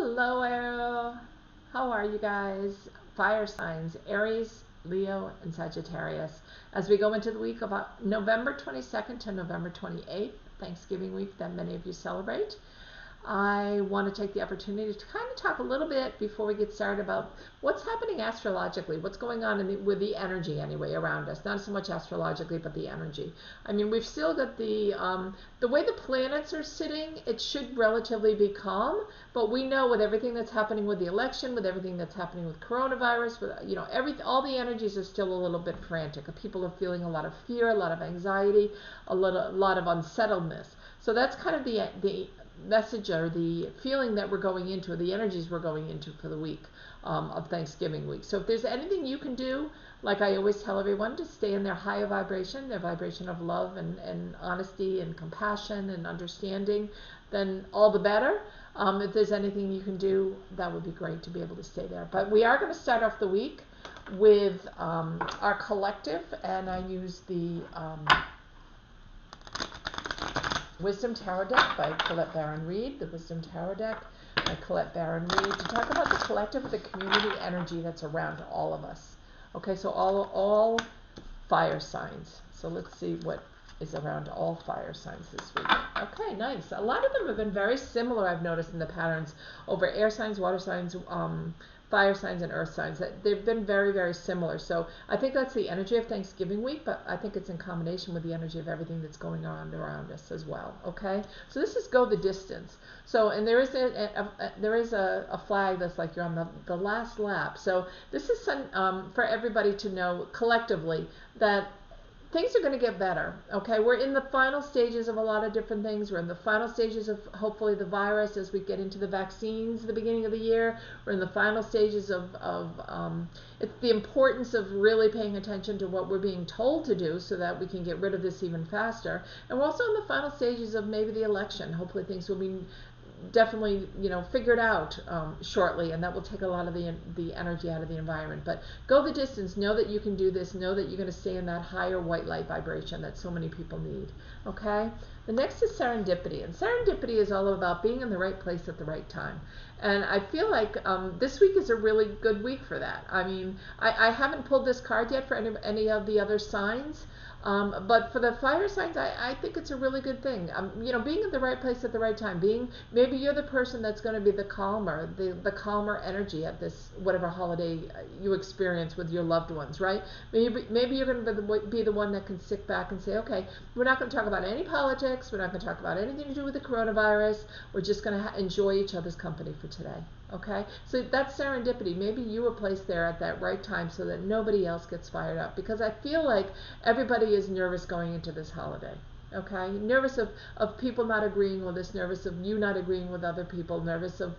Hello, how are you guys? Fire signs, Aries, Leo, and Sagittarius. As we go into the week of November 22nd to November 28th, Thanksgiving week that many of you celebrate, I want to take the opportunity to kind of talk a little bit before we get started about what's happening astrologically, what's going on with the energy anyway around us. Not so much astrologically, but the energy. I mean, we've still got the way the planets are sitting, it should relatively be calm, but we know with everything that's happening with the election, with everything that's happening with coronavirus, with all the energies are still a little bit frantic. People are feeling a lot of fear, a lot of anxiety, a lot of unsettledness. So that's kind of the message or the feeling that we're going into, or the energies we're going into for the week of Thanksgiving week. So if there's anything you can do, like I always tell everyone, to stay in their higher vibration, their vibration of love and honesty and compassion and understanding, then all the better. If there's anything you can do, that would be great to be able to stay there. But we are going to start off the week with our collective, and I use the Wisdom Tarot deck by Colette Baron Reid, the Wisdom Tarot deck by Colette Baron Reid, to talk about the collective, the community energy that's around all of us. Okay, so all fire signs. So let's see what is around all fire signs this week. Okay, nice. A lot of them have been very similar, I've noticed, in the patterns over air signs, water signs, fire signs, and earth signs. They've been very, very similar. So I think that's the energy of Thanksgiving week, but I think it's in combination with the energy of everything that's going on around us as well. Okay, so this is go the distance. So, and there is a flag that's like you're on the last lap. So this is for everybody to know collectively that things are going to get better. Okay, we're in the final stages of a lot of different things. We're in the final stages of hopefully the virus as we get into the vaccines at the beginning of the year. We're in the final stages of it's the importance of really paying attention to what we're being told to do so that we can get rid of this even faster. And we're also in the final stages of maybe the election. Hopefully things will be definitely figured out shortly, and that will take a lot of the energy out of the environment. But go the distance. Know that you can do this. Know that you're going to stay in that higher white light vibration that so many people need. Okay, the next is serendipity, and serendipity is all about being in the right place at the right time. And I feel like this week is a really good week for that. I mean, I haven't pulled this card yet for any of the other signs. But for the fire signs, I think it's a really good thing. Being in the right place at the right time. Maybe you're the person that's going to be the calmer energy at this whatever holiday you experience with your loved ones, right? Maybe you're going to be the one that can sit back and say, okay, we're not going to talk about any politics. We're not going to talk about anything to do with the coronavirus. We're just going to enjoy each other's company for today. Okay, so that's serendipity. Maybe you were placed there at that right time so that nobody else gets fired up, because I feel like everybody is nervous going into this holiday. Okay, nervous of people not agreeing with us, nervous of you not agreeing with other people, nervous of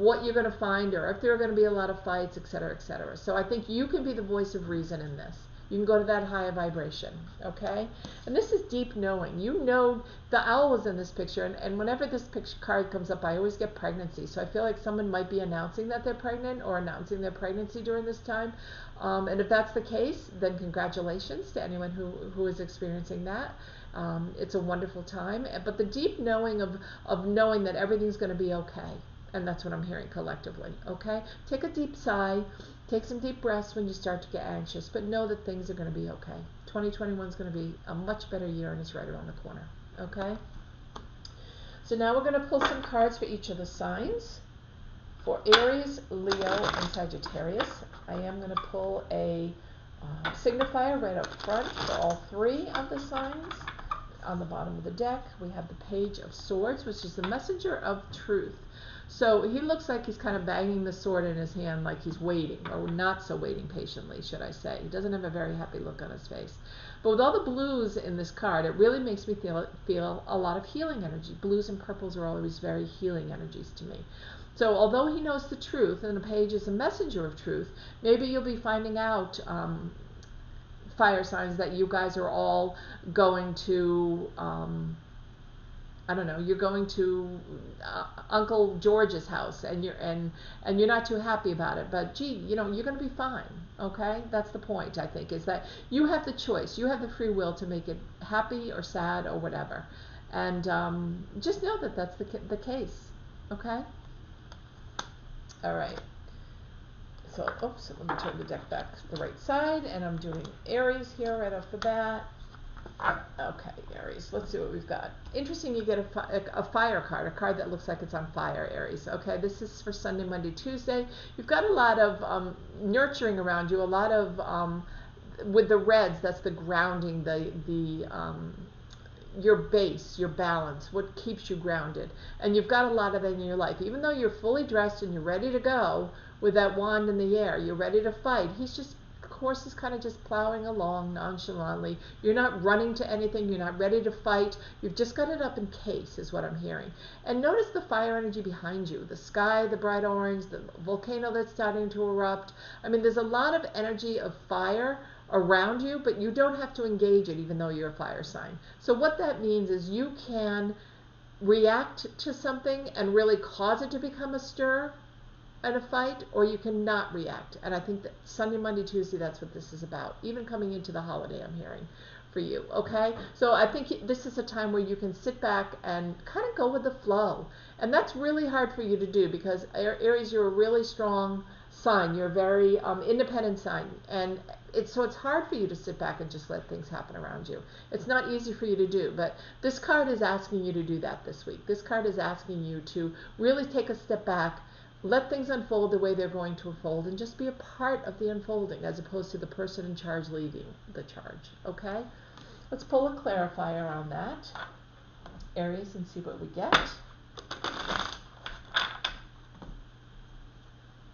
what you're going to find, or if there are going to be a lot of fights, etc., etc. So I think you can be the voice of reason in this. You can go to that higher vibration, okay? And this is deep knowing. You know, the owl was in this picture, and whenever this picture card comes up, I always get pregnancy. So I feel like someone might be announcing that they're pregnant or announcing their pregnancy during this time. And if that's the case, then congratulations to anyone who is experiencing that. It's a wonderful time. But the deep knowing of knowing that everything's going to be okay. And that's what I'm hearing collectively, okay? Take a deep sigh. Take some deep breaths when you start to get anxious, but know that things are going to be okay. 2021 is going to be a much better year, and it's right around the corner, okay? So now we're going to pull some cards for each of the signs. For Aries, Leo, and Sagittarius, I am going to pull a signifier right up front for all three of the signs. On the bottom of the deck, we have the Page of Swords, which is the messenger of truth. So he looks like he's kind of banging the sword in his hand like he's waiting, or not so waiting patiently, should I say. He doesn't have a very happy look on his face. But with all the blues in this card, it really makes me feel a lot of healing energy. Blues and purples are always very healing energies to me. So although he knows the truth, and the page is a messenger of truth, maybe you'll be finding out fire signs that you guys are all going to I don't know, you're going to Uncle George's house, and you're not too happy about it, but gee, you're going to be fine. Okay, that's the point. I think is that you have the choice, you have the free will to make it happy or sad or whatever, and just know that that's the case. Okay. All right. So, oops, let me turn the deck back to the right side, and I'm doing Aries here right off the bat. Okay, Aries, let's see what we've got. Interesting, you get a fire card, a card that looks like it's on fire, Aries. Okay, this is for Sunday, Monday, Tuesday. You've got a lot of nurturing around you, a lot of, with the reds, that's the grounding, your base, your balance, what keeps you grounded. And you've got a lot of that in your life. Even though you're fully dressed and you're ready to go with that wand in the air, you're ready to fight, the horse is kind of just plowing along nonchalantly. You're not running to anything. You're not ready to fight. You've just got it up in case, is what I'm hearing. And notice the fire energy behind you. The sky, the bright orange, the volcano that's starting to erupt. I mean, there's a lot of energy of fire around you, but you don't have to engage it even though you're a fire sign. So what that means is you can react to something and really cause it to become a stir and a fight, or you cannot react. And I think that Sunday, Monday, Tuesday, that's what this is about. Even coming into the holiday, I'm hearing for you, okay? So I think this is a time where you can sit back and kind of go with the flow. And that's really hard for you to do because Aries, you're a really strong sign. You're a very independent sign. And it's hard for you to sit back and just let things happen around you. It's not easy for you to do, but this card is asking you to do that this week. This card is asking you to really take a step back, let things unfold the way they're going to unfold, and just be a part of the unfolding as opposed to the person in charge leading the charge, okay? Let's pull a clarifier on that, Aries, and see what we get.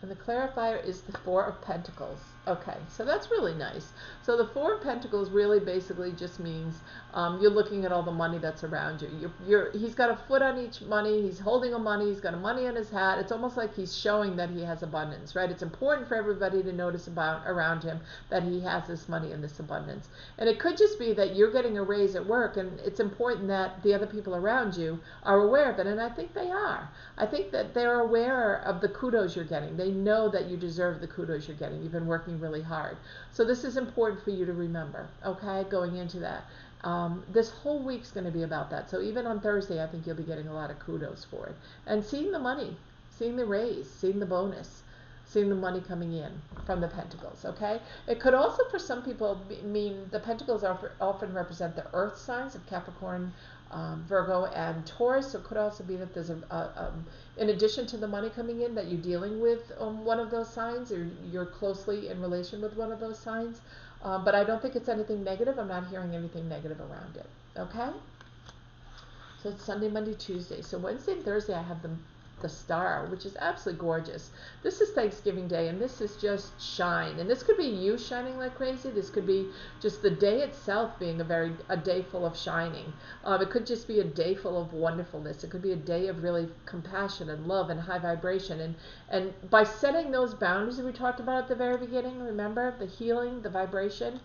And the clarifier is the Four of Pentacles. Okay, so that's really nice. So the Four of Pentacles really basically just means you're looking at all the money that's around you. He's got a foot on each money. He's holding a money. He's got a money in his hat. It's almost like he's showing that he has abundance, right? It's important for everybody to notice around him that he has this money and this abundance. And it could just be that you're getting a raise at work, and it's important that the other people around you are aware of it. And I think they are. I think that they're aware of the kudos you're getting. They know that you deserve the kudos you're getting. You've been working really hard. So this is important for you to remember, okay, going into that. This whole week's going to be about that. So even on Thursday, I think you'll be getting a lot of kudos for it. And seeing the money, seeing the raise, seeing the bonus, seeing the money coming in from the Pentacles, okay? It could also, for some people, mean the Pentacles often represent the earth signs of Capricorn, Virgo, and Taurus. So it could also be that there's in addition to the money coming in, that you're dealing with one of those signs, or you're closely in relation with one of those signs. But I don't think it's anything negative. I'm not hearing anything negative around it, okay? So it's Sunday, Monday, Tuesday. So Wednesday and Thursday, I have the star, which is absolutely gorgeous. This is Thanksgiving Day, and this is just shine. And this could be you shining like crazy. This could be just the day itself being a day full of shining. It could just be a day full of wonderfulness. It could be a day of really compassion and love and high vibration. And by setting those boundaries that we talked about at the very beginning, remember, the healing, the vibration,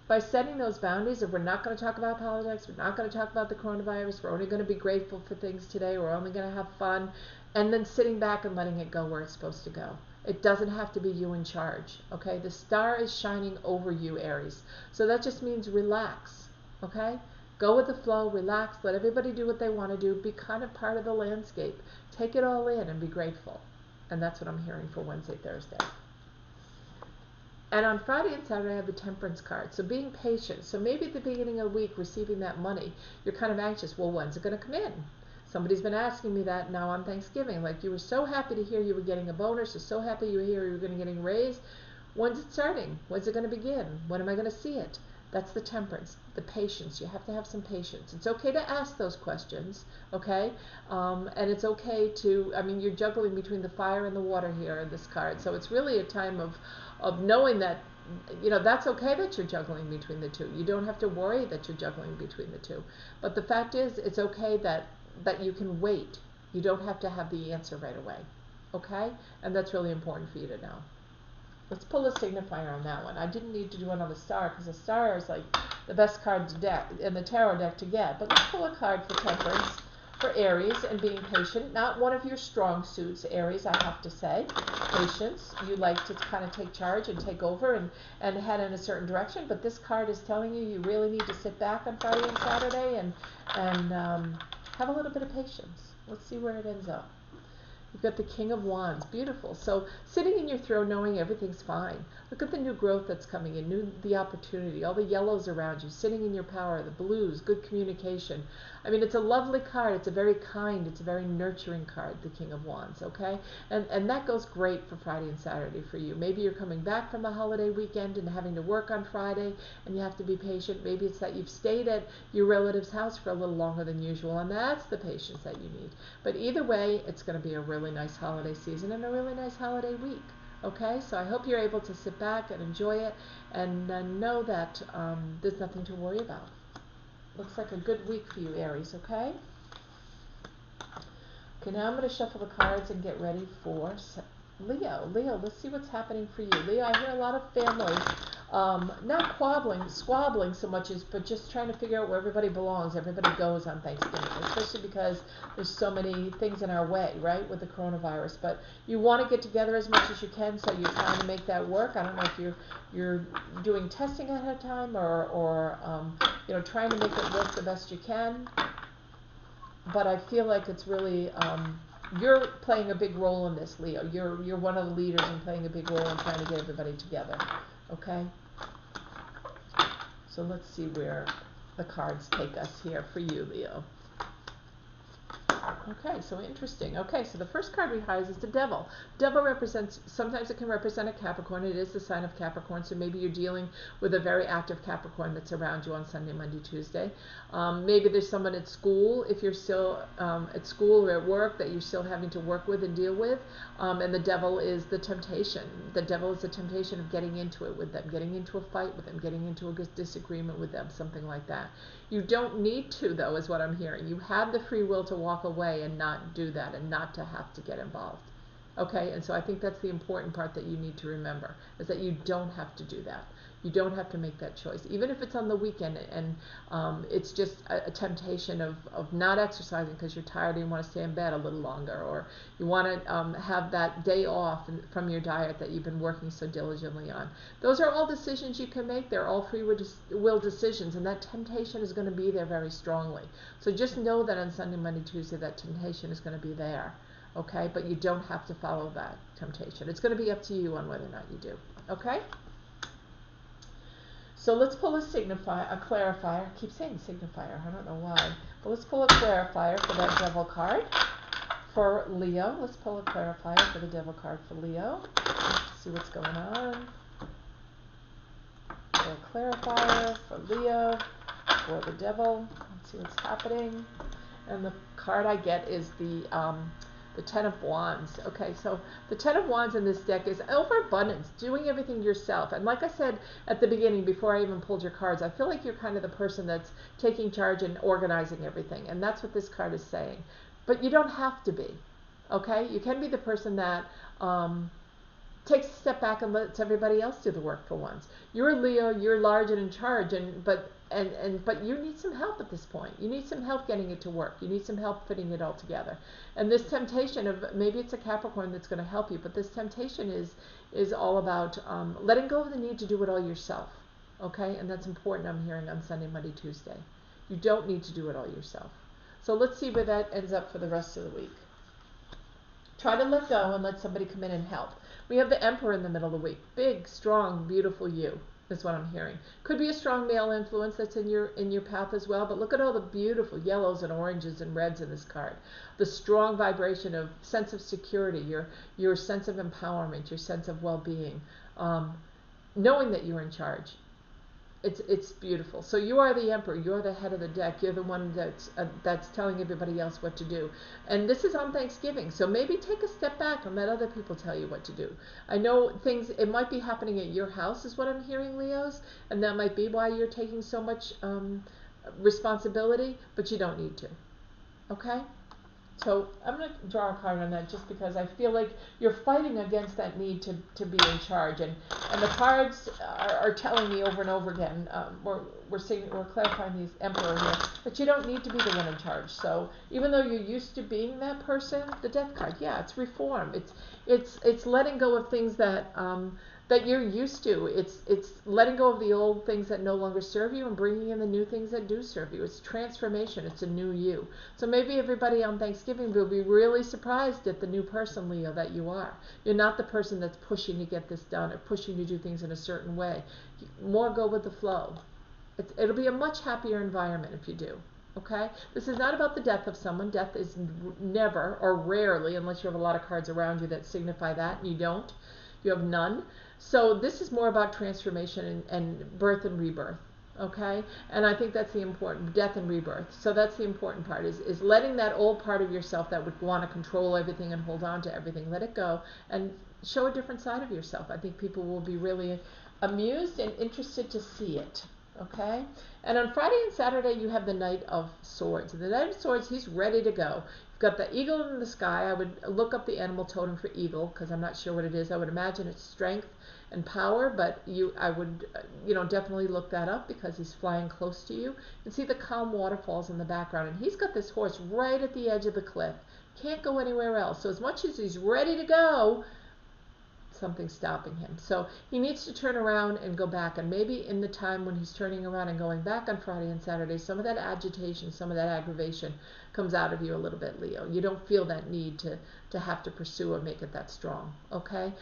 by setting those boundaries of we're not going to talk about politics, we're not going to talk about the coronavirus, we're only going to be grateful for things today, we're only going to have fun, and then sitting back and letting it go where it's supposed to go. It doesn't have to be you in charge, okay? The star is shining over you, Aries. So that just means relax, okay? Go with the flow, relax, let everybody do what they want to do, be kind of part of the landscape. Take it all in and be grateful. And that's what I'm hearing for Wednesday, Thursday. And on Friday and Saturday, I have the Temperance card. So being patient. So maybe at the beginning of the week, receiving that money, you're kind of anxious. Well, when's it going to come in? Somebody's been asking me that now on Thanksgiving. Like, you were so happy to hear you were getting a bonus, or so happy you were here you were going to get a raise. When's it starting? When's it going to begin? When am I going to see it? That's the Temperance, the patience. You have to have some patience. It's okay to ask those questions, okay? And it's okay to, I mean, you're juggling between the fire and the water here in this card. So it's really a time of knowing that, you know, that's okay that you're juggling between the two. You don't have to worry that you're juggling between the two. But the fact is, it's okay that you can wait. You don't have to have the answer right away, okay? And that's really important for you to know. Let's pull a signifier on that one. I didn't need to do another star because the star is like the best card to deck in the tarot deck to get. But let's pull a card for Temperance, for Aries, and being patient. Not one of your strong suits, Aries, I have to say. Patience. You like to kind of take charge and take over and head in a certain direction. But this card is telling you really need to sit back on Friday and Saturday and have a little bit of patience. Let's see where it ends up. You've got the King of Wands, beautiful. So sitting in your throne knowing everything's fine. Look at the new growth that's coming in, the opportunity, all the yellows around you, sitting in your power, the blues, good communication. I mean, it's a lovely card. It's a very kind, it's a very nurturing card, the King of Wands, okay? And that goes great for Friday and Saturday for you. Maybe you're coming back from the holiday weekend and having to work on Friday and you have to be patient. Maybe it's that you've stayed at your relative's house for a little longer than usual, and that's the patience that you need. But either way, it's going to be a really nice holiday season and a really nice holiday week. Okay, so I hope you're able to sit back and enjoy it and know that there's nothing to worry about. Looks like a good week for you, Aries, okay? Okay, now I'm going to shuffle the cards and get ready for Leo. Leo, let's see what's happening for you. Leo, I hear a lot of families not squabbling so much as, but just trying to figure out where everybody belongs, everybody goes on Thanksgiving, especially because there's so many things in our way, right, with the coronavirus. But you want to get together as much as you can, so you're trying to make that work. I don't know if you're doing testing ahead of time or trying to make it work the best you can. But I feel like it's really you're playing a big role in this, Leo. You're one of the leaders and playing a big role in trying to get everybody together. Okay? So let's see where the cards take us here for you, Leo. Okay, so interesting. Okay, so the first card we have is the Devil. Devil represents, sometimes it can represent a Capricorn. It is the sign of Capricorn, so maybe you're dealing with a very active Capricorn that's around you on Sunday, Monday, Tuesday. Maybe there's someone at school, if you're still at school or at work, that you're still having to work with and deal with. And the Devil is the temptation. The Devil is the temptation of getting into it with them, getting into a fight with them, getting into a disagreement with them, something like that. You don't need to, though, is what I'm hearing. You have the free will to walk away and not do that and not to have to get involved. Okay, and so I think that's the important part that you need to remember, is that you don't have to do that. You don't have to make that choice, even if it's on the weekend and it's just a temptation of not exercising because you're tired and you want to stay in bed a little longer, or you want to have that day off from your diet that you've been working so diligently on. Those are all decisions you can make. They're all free will decisions, and that temptation is going to be there very strongly. So just know that on Sunday, Monday, Tuesday, that temptation is going to be there. Okay, but you don't have to follow that temptation. It's going to be up to you on whether or not you do. Okay? So let's pull a clarifier. I keep saying signifier, I don't know why. But let's pull a clarifier for that Devil card for Leo. Let's pull a clarifier for the Devil card for Leo. Let's see what's going on. Pull a clarifier for Leo, for the Devil. Let's see what's happening. And the card I get is the Ten of Wands. Okay, so the Ten of Wands in this deck is overabundance, doing everything yourself. And like I said at the beginning, before I even pulled your cards, I feel like you're kind of the person that's taking charge and organizing everything. And that's what this card is saying. But you don't have to be. Okay? You can be the person that takes a step back and lets everybody else do the work for once. You're a Leo, you're large and in charge, but you need some help at this point. You need some help getting it to work. You need some help putting it all together. And this temptation of, maybe it's a Capricorn that's going to help you, but this temptation is all about letting go of the need to do it all yourself. Okay? And that's important, I'm hearing, on Sunday, Monday, Tuesday. You don't need to do it all yourself. So let's see where that ends up for the rest of the week. Try to let go and let somebody come in and help. We have the Emperor in the middle of the week. Big, strong, beautiful you is what I'm hearing. Could be a strong male influence that's in your path as well, but look at all the beautiful yellows and oranges and reds in this card. The strong vibration of sense of security, your sense of empowerment, your sense of well-being, knowing that you're in charge. It's beautiful. So you are the Emperor. You're the head of the deck. You're the one that's telling everybody else what to do. And this is on Thanksgiving. So maybe take a step back and let other people tell you what to do. I know it might be happening at your house is what I'm hearing, Leos. And that might be why you're taking so much responsibility, but you don't need to. Okay? So I'm going to draw a card on that just because I feel like you're fighting against that need to be in charge. And the cards are telling me over and over again, we're clarifying these Emperor here, that you don't need to be the one in charge. So even though you're used to being that person, the Death card, yeah, it's reform. It's letting go of things that that you're used to. It's letting go of the old things that no longer serve you and bringing in the new things that do serve you. It's transformation. It's a new you. So maybe everybody on Thanksgiving will be really surprised at the new person, Leo, that you are. You're not the person that's pushing to get this done or pushing to do things in a certain way. More go with the flow. It'll be a much happier environment if you do. Okay? This is not about the death of someone. Death is never or rarely, unless you have a lot of cards around you that signify that, and you don't. You have none. So this is more about transformation and birth and rebirth. Okay? And I think that's the important, death and rebirth. So that's the important part, is letting that old part of yourself that would want to control everything and hold on to everything, let it go and show a different side of yourself. I think people will be really amused and interested to see it. Okay? And on Friday and Saturday, you have the Knight of Swords. The Knight of Swords, he's ready to go. You've got the eagle in the sky. I would look up the animal totem for eagle, because I'm not sure what it is. I would imagine it's strength and power, but I would definitely look that up, because he's flying close to you. You can see the calm waterfalls in the background, and he's got this horse right at the edge of the cliff. Can't go anywhere else. So as much as he's ready to go, something's stopping him. So he needs to turn around and go back. And maybe in the time when he's turning around and going back on Friday and Saturday, some of that agitation, some of that aggravation comes out of you a little bit, Leo. You don't feel that need to have to pursue or make it that strong. Okay?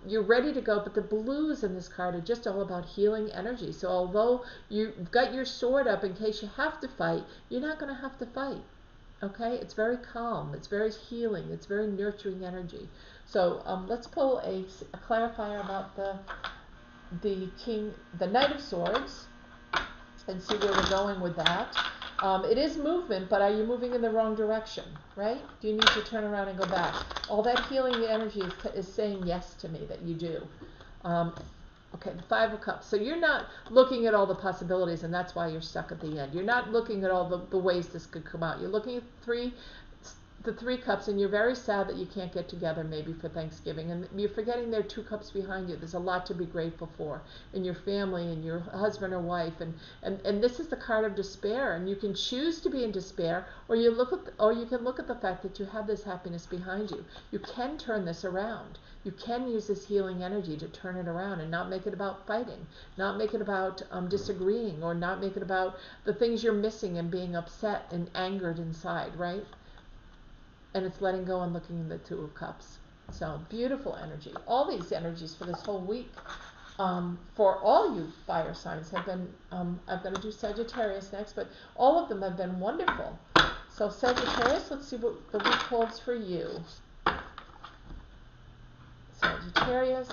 You're ready to go, but the blues in this card are just all about healing energy. So although you've got your sword up in case you have to fight, you're not going to have to fight. Okay? It's very calm. It's very healing. It's very nurturing energy. So let's pull a clarifier about the Knight of Swords, and see where we're going with that. It is movement, but are you moving in the wrong direction, right? Do you need to turn around and go back? All that healing energy is saying yes to me that you do. Okay, the Five of Cups. So you're not looking at all the possibilities, and that's why you're stuck at the end. You're not looking at all the ways this could come out. You're looking at the Three Cups, and you're very sad that you can't get together maybe for Thanksgiving, and you're forgetting there are 2 cups behind you. There's a lot to be grateful for in your family and your husband or wife, and this is the card of despair, and you can choose to be in despair, or you can look at the fact that you have this happiness behind you. You can turn this around. You can use this healing energy to turn it around and not make it about fighting, not make it about disagreeing, or not make it about the things you're missing and being upset and angered inside, right? And it's letting go and looking at the Two of Cups. So beautiful energy. All these energies for this whole week, for all you fire signs, have been, I'm going to do Sagittarius next, but all of them have been wonderful. So Sagittarius, let's see what the week holds for you. Sagittarius,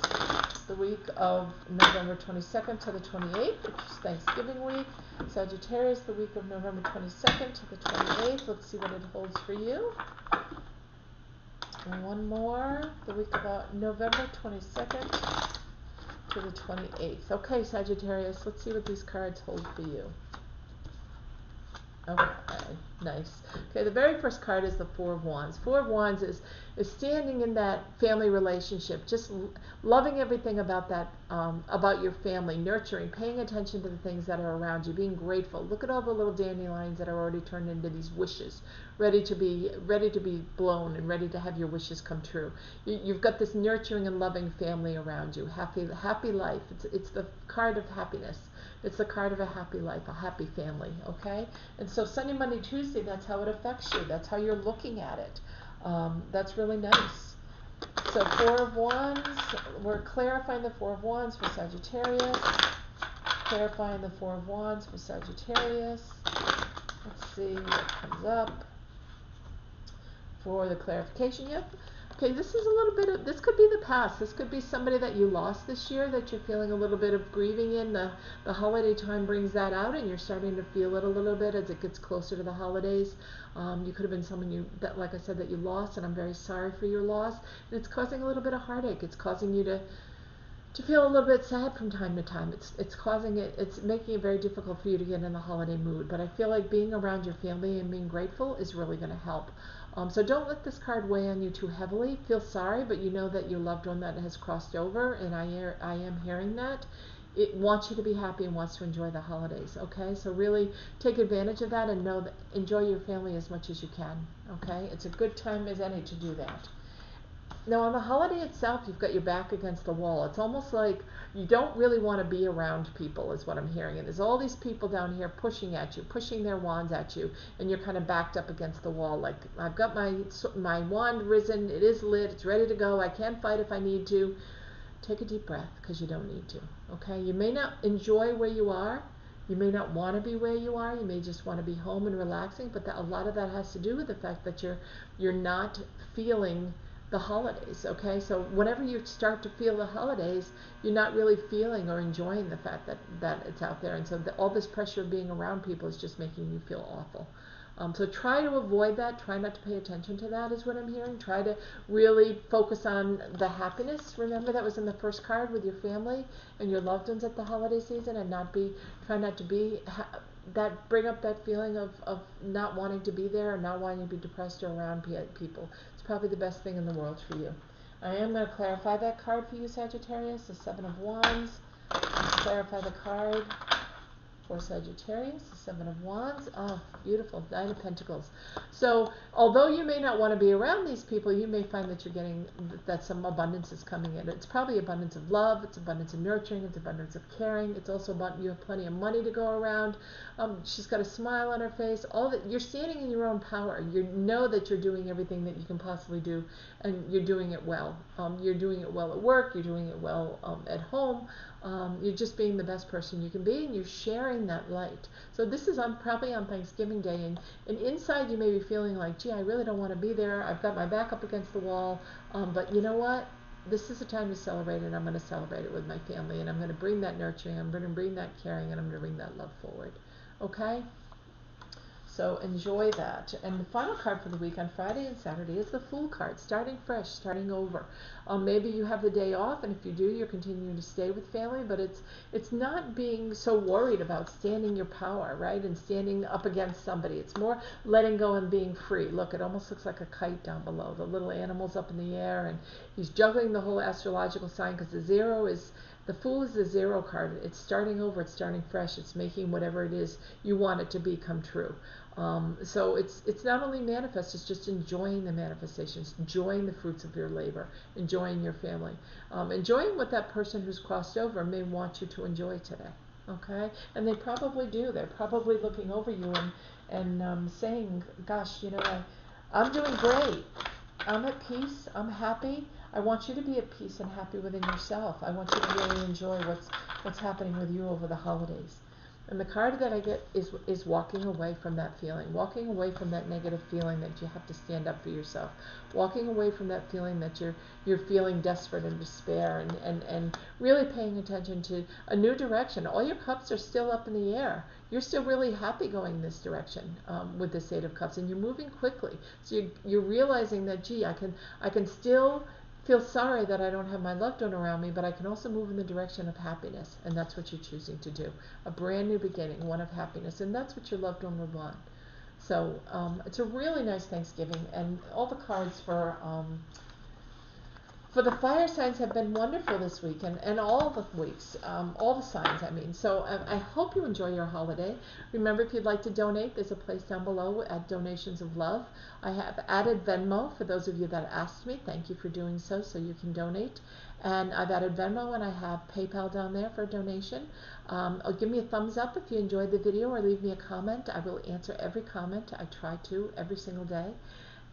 the week of November 22nd to the 28th, which is Thanksgiving week. Sagittarius, the week of November 22nd to the 28th. Let's see what it holds for you. And one more, the week of November 22nd to the 28th. Okay, Sagittarius, let's see what these cards hold for you. Okay, nice. Okay, the very first card is the Four of Wands. Four of Wands is standing in that family relationship, just loving everything about that, about your family, nurturing, paying attention to the things that are around you, being grateful. Look at all the little dandelions that are already turned into these wishes, ready to be blown and ready to have your wishes come true. You've got this nurturing and loving family around you, happy life. It's the card of happiness. It's the card of a happy life, a happy family, okay? And so Sunday, Monday, Tuesday, that's how it affects you. That's how you're looking at it. That's really nice. So Four of Wands, we're clarifying the Four of Wands for Sagittarius. Clarifying the Four of Wands for Sagittarius. Let's see what comes up for the clarification. Yep. Okay, this is a little bit of, this could be the past. This could be somebody that you lost this year that you're feeling a little bit of grieving in. The holiday time brings that out, and you're starting to feel it a little bit as it gets closer to the holidays. You could have been someone that, like I said, that you lost, and I'm very sorry for your loss. And it's causing a little bit of heartache. It's causing you to feel a little bit sad from time to time. It's making it very difficult for you to get in the holiday mood. But I feel like being around your family and being grateful is really going to help. So don't let this card weigh on you too heavily. Feel sorry, but you know that your loved one that has crossed over, and I am hearing that, it wants you to be happy and wants to enjoy the holidays, okay? So really take advantage of that and know that enjoy your family as much as you can, okay? It's a good time as any to do that. Now on the holiday itself, you've got your back against the wall. It's almost like you don't really want to be around people is what I'm hearing. And there's all these people down here pushing at you, pushing their wands at you, and you're kind of backed up against the wall. Like, I've got my wand risen, it is lit, it's ready to go, I can fight if I need to. Take a deep breath, because you don't need to, okay? You may not enjoy where you are. You may not want to be where you are. You may just want to be home and relaxing, but a lot of that has to do with the fact that you're not feeling the holidays, okay? So whenever you start to feel the holidays, you're not really feeling or enjoying the fact that it's out there. And so all this pressure of being around people is just making you feel awful. So try to avoid that. Try not to pay attention to that is what I'm hearing. Try to really focus on the happiness. Remember that was in the first card with your family and your loved ones at the holiday season, and try not to bring up that feeling of not wanting to be there or not wanting to be depressed or around people. It's probably the best thing in the world for you. I am going to clarify that card for you, Sagittarius, the Seven of Wands. Let's clarify the card for Sagittarius, the Seven of Wands. Oh, beautiful. Nine of Pentacles. So, although you may not want to be around these people, you may find that you're getting that some abundance is coming in. It's probably abundance of love, it's abundance of nurturing, it's abundance of caring. It's also about you have plenty of money to go around. She's got a smile on her face. All that you're standing in your own power. You know that you're doing everything that you can possibly do, and you're doing it well. You're doing it well at work. You're doing it well at home. You're just being the best person you can be, and you're sharing that light. So this is probably on Thanksgiving Day, and inside you may be feeling like, gee, I really don't want to be there. I've got my back up against the wall, but you know what? This is a time to celebrate, and I'm going to celebrate it with my family, and I'm going to bring that nurturing, I'm going to bring that caring, and I'm going to bring that love forward. Okay? So enjoy that. And the final card for the week on Friday and Saturday is the Fool card, starting fresh, starting over. Maybe you have the day off, and if you do, you're continuing to stay with family, but it's not being so worried about standing your power, right, and standing up against somebody. It's more letting go and being free. Look, it almost looks like a kite down below. The little animal's up in the air, and he's juggling the whole astrological sign, because the Fool is the zero card. It's starting over. It's starting fresh. It's making whatever it is you want it to be come true. So it's not only manifest, it's just enjoying the manifestations, enjoying the fruits of your labor, enjoying your family, enjoying what that person who's crossed over may want you to enjoy today. Okay? And they probably do. They're probably looking over you and saying, gosh, you know, I'm doing great. I'm at peace. I'm happy. I want you to be at peace and happy within yourself. I want you to really enjoy what's happening with you over the holidays. And the card that I get is walking away from that feeling, walking away from that negative feeling that you have to stand up for yourself, walking away from that feeling that you're feeling desperate and despair, and really paying attention to a new direction. All your cups are still up in the air. You're still really happy going this direction with this Eight of Cups, and you're moving quickly. So you're realizing that, gee, I can still feel sorry that I don't have my loved one around me, but I can also move in the direction of happiness, and that's what you're choosing to do. A brand new beginning, one of happiness, and that's what your loved one would want. So it's a really nice Thanksgiving, and all the cards for the fire signs have been wonderful this week, and all the weeks, all the signs, I mean. So I hope you enjoy your holiday. Remember, if you'd like to donate, there's a place down below at Donations of Love. I have added Venmo for those of you that asked me. Thank you for doing so you can donate. And I've added Venmo, and I have PayPal down there for a donation. Give me a thumbs up if you enjoyed the video, or leave me a comment. I will answer every comment. I try to every single day.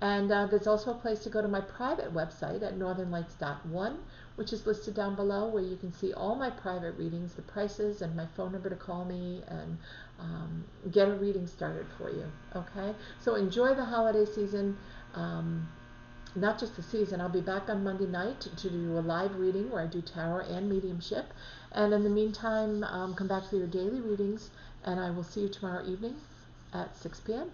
And there's also a place to go to my private website at northernlights.one, which is listed down below, where you can see all my private readings, the prices, and my phone number to call me and get a reading started for you. Okay? So enjoy the holiday season. Not just the season. I'll be back on Monday night to do a live reading where I do tarot and mediumship. And in the meantime, come back for your daily readings, and I will see you tomorrow evening at 6 p.m.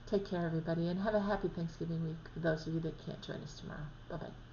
Take care, everybody, and have a happy Thanksgiving week for those of you that can't join us tomorrow. Bye-bye.